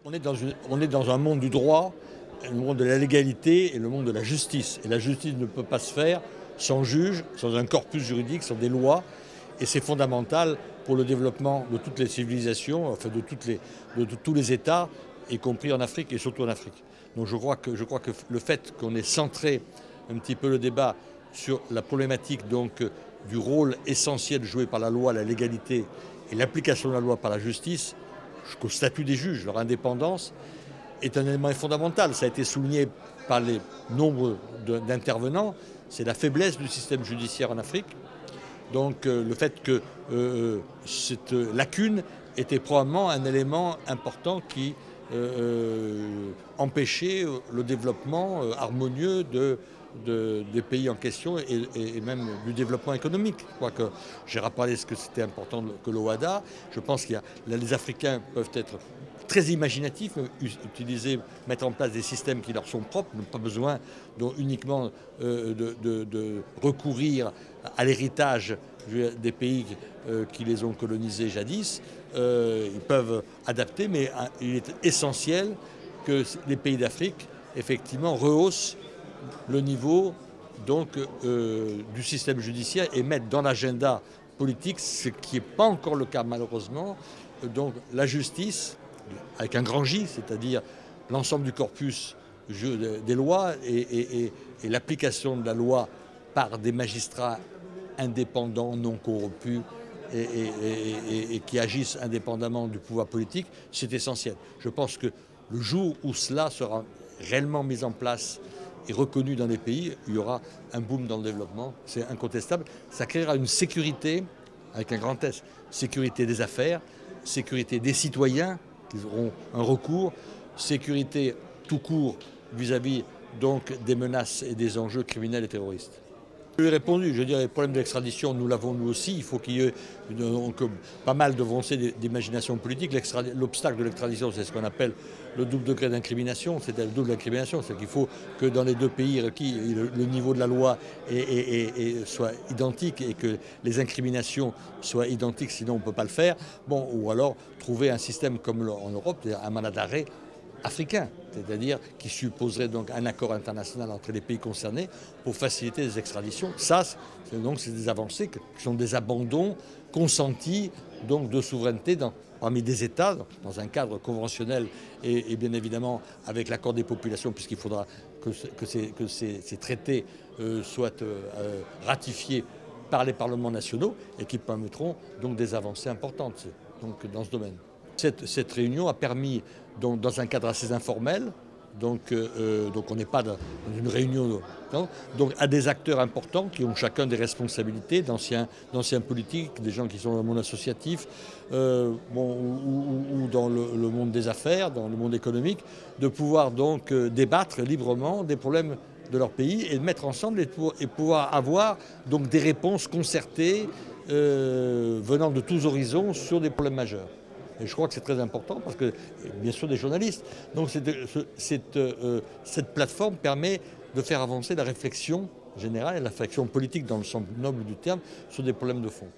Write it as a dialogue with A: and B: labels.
A: On est dans un monde du droit, le monde de la légalité et le monde de la justice. Et la justice ne peut pas se faire sans juge, sans un corpus juridique, sans des lois. Et c'est fondamental pour le développement de toutes les civilisations, enfin de tous les États, y compris en Afrique et surtout en Afrique. Donc je crois que le fait qu'on ait centré un petit peu le débat sur la problématique donc, du rôle essentiel joué par la loi, la légalité et l'application de la loi par la justice, jusqu'au statut des juges, leur indépendance, est un élément fondamental. Ça a été souligné par les nombres d'intervenants. C'est la faiblesse du système judiciaire en Afrique. Donc le fait que cette lacune était probablement un élément important qui empêchait le développement harmonieux des pays en question et même du développement économique. Je crois que j'ai rappelé ce que c'était important que l'OHADA. Je pense que les Africains peuvent être très imaginatifs, mettre en place des systèmes qui leur sont propres, n'ont pas besoin uniquement de recourir à l'héritage des pays qui les ont colonisés jadis. Ils peuvent adapter, mais il est essentiel que les pays d'Afrique, effectivement, rehaussent le niveau donc, du système judiciaire et mettent dans l'agenda politique, ce qui n'est pas encore le cas malheureusement, donc la justice, avec un grand J, c'est-à-dire l'ensemble du corpus des lois et l'application de la loi par des magistrats indépendants, non corrompus et qui agissent indépendamment du pouvoir politique, c'est essentiel. Je pense que le jour où cela sera réellement mis en place et reconnu dans les pays, il y aura un boom dans le développement, c'est incontestable. Ça créera une sécurité, avec un grand S, sécurité des affaires, sécurité des citoyens, qui auront un recours, sécurité tout court vis-à-vis donc des menaces et des enjeux criminels et terroristes. Je lui ai répondu, je veux dire, les problèmes d'extradition, nous l'avons nous aussi, il faut qu'il y ait pas mal d'avancées d'imagination politique. L'obstacle de l'extradition, c'est ce qu'on appelle le double degré d'incrimination, c'est-à-dire le double incrimination, c'est qu'il faut que dans les deux pays requis, le niveau de la loi soit identique et que les incriminations soient identiques, sinon on ne peut pas le faire. Bon, ou alors trouver un système comme en Europe, un mandat d'arrêt africain, c'est-à-dire qui supposerait donc un accord international entre les pays concernés pour faciliter les extraditions. Ça, c'est des avancées qui sont des abandons consentis donc de souveraineté parmi des États, dans un cadre conventionnel et bien évidemment avec l'accord des populations, puisqu'il faudra que ces traités soient ratifiés par les parlements nationaux et qui permettront donc des avancées importantes donc, dans ce domaine. Cette réunion a permis, donc, dans un cadre assez informel, donc on n'est pas dans une réunion, non, donc à des acteurs importants qui ont chacun des responsabilités, d'anciens politiques, des gens qui sont dans le monde associatif ou dans le monde des affaires, dans le monde économique, de pouvoir donc débattre librement des problèmes de leur pays et de mettre ensemble et pouvoir avoir donc des réponses concertées venant de tous horizons sur des problèmes majeurs. Et je crois que c'est très important parce que, bien sûr, des journalistes. Donc cette plateforme permet de faire avancer la réflexion générale et la réflexion politique dans le sens noble du terme sur des problèmes de fond.